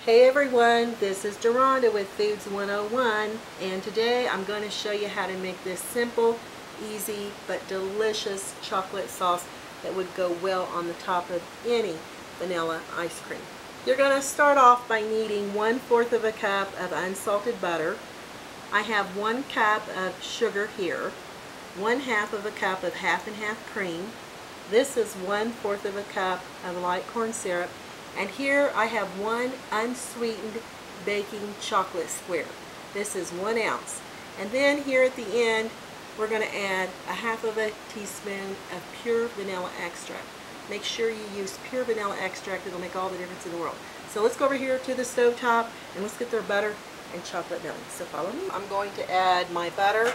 Hey everyone, this is Deronda with Foods 101, and today I'm going to show you how to make this simple, easy, but delicious chocolate sauce that would go well on the top of any vanilla ice cream. You're going to start off by needing 1/4 of a cup of unsalted butter. I have 1 cup of sugar here, 1/2 of a cup of half and half cream. This is 1/4 of a cup of light corn syrup. And here I have 1 unsweetened baking chocolate square. This is 1 ounce. And then here at the end, we're going to add 1/2 teaspoon of pure vanilla extract. Make sure you use pure vanilla extract. It'll make all the difference in the world. So let's go over here to the stove top and let's get their butter and chocolate done. So follow me. I'm going to add my butter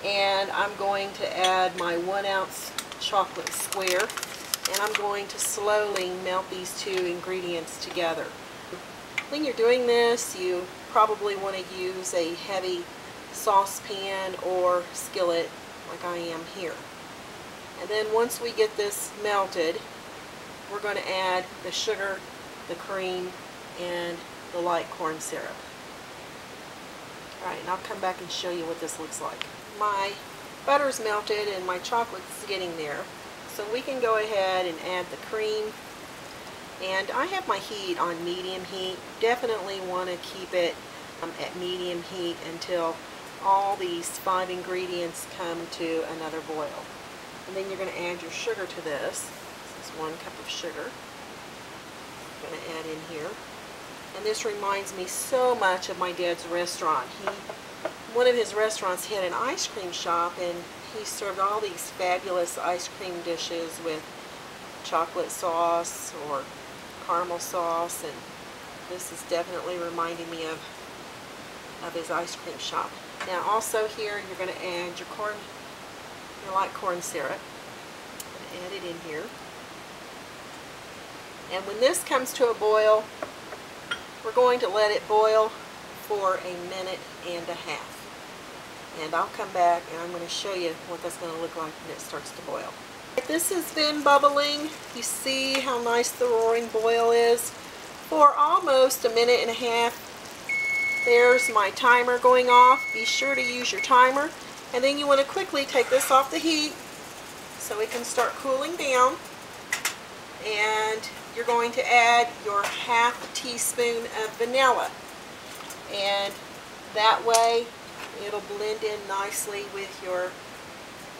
and I'm going to add my 1 ounce chocolate square. And I'm going to slowly melt these two ingredients together. When you're doing this, you probably want to use a heavy saucepan or skillet like I am here. And then once we get this melted, we're going to add the sugar, the cream, and the light corn syrup. Alright, and I'll come back and show you what this looks like. My butter's melted and my chocolate's getting there. So we can go ahead and add the cream, and I have my heat on medium heat. Definitely want to keep it at medium heat until all these 5 ingredients come to another boil. And then you're going to add your sugar to this. This is 1 cup of sugar. I'm going to add in here. And this reminds me so much of my dad's restaurant. One of his restaurants had an ice cream shop, and he served all these fabulous ice cream dishes with chocolate sauce or caramel sauce, and this is definitely reminding me of his ice cream shop. Now also here you're going to add your light corn syrup. I'm going to add it in here. And when this comes to a boil, we're going to let it boil for 1.5 minutes. And I'll come back and I'm going to show you what that's going to look like when it starts to boil. This has been bubbling. You see how nice the roaring boil is. For almost 1.5 minutes, there's my timer going off. Be sure to use your timer. And then you want to quickly take this off the heat so it can start cooling down. And you're going to add your 1/2 teaspoon of vanilla. And that way it'll blend in nicely with your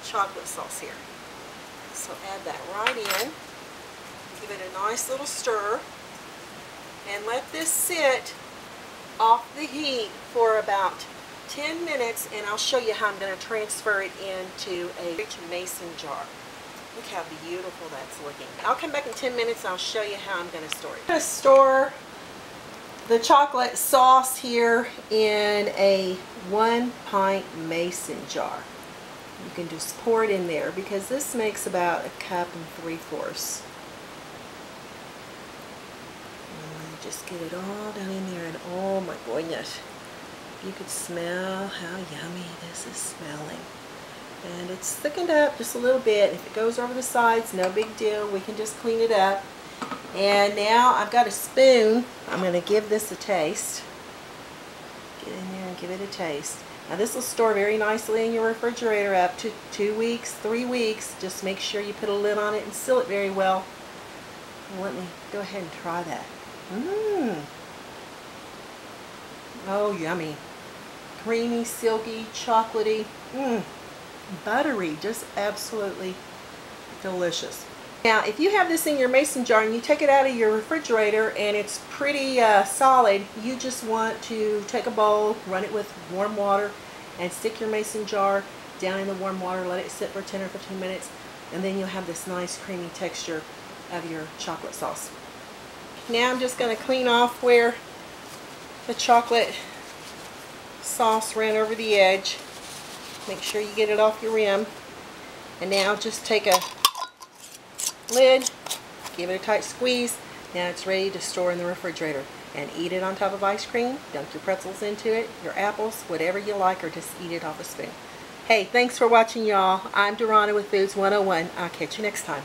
chocolate sauce here. So add that right in. Give it a nice little stir. And let this sit off the heat for about 10 minutes, and I'll show you how I'm going to transfer it into a mason jar. Look how beautiful that's looking. I'll come back in 10 minutes and I'll show you how I'm going to store it. I'm going to store the chocolate sauce here in a 1 pint mason jar. You can just pour it in there because this makes about 1 3/4 cups. Just get it all down in there, and oh my goodness, you could smell how yummy this is smelling. And it's thickened up just a little bit. If it goes over the sides, no big deal. We can just clean it up. And now I've got a spoon. I'm going to give this a taste. Get in there and give it a taste. Now this will store very nicely in your refrigerator up to 2 weeks, 3 weeks. Just make sure you put a lid on it and seal it very well. And let me go ahead and try that. Oh, yummy. Creamy, silky, chocolatey, buttery, just absolutely delicious. Now, if you have this in your mason jar and you take it out of your refrigerator and it's pretty solid, you just want to take a bowl, run it with warm water, and stick your mason jar down in the warm water, let it sit for 10 or 15 minutes, and then you'll have this nice creamy texture of your chocolate sauce. Now I'm just going to clean off where the chocolate sauce ran over the edge. Make sure you get it off your rim. And now just take a lid, give it a tight squeeze. Now it's ready to store in the refrigerator. And eat it on top of ice cream. Dunk your pretzels into it, your apples, whatever you like, or just eat it off a spoon. Hey, thanks for watching, y'all. I'm Deronda with Foods 101. I'll catch you next time.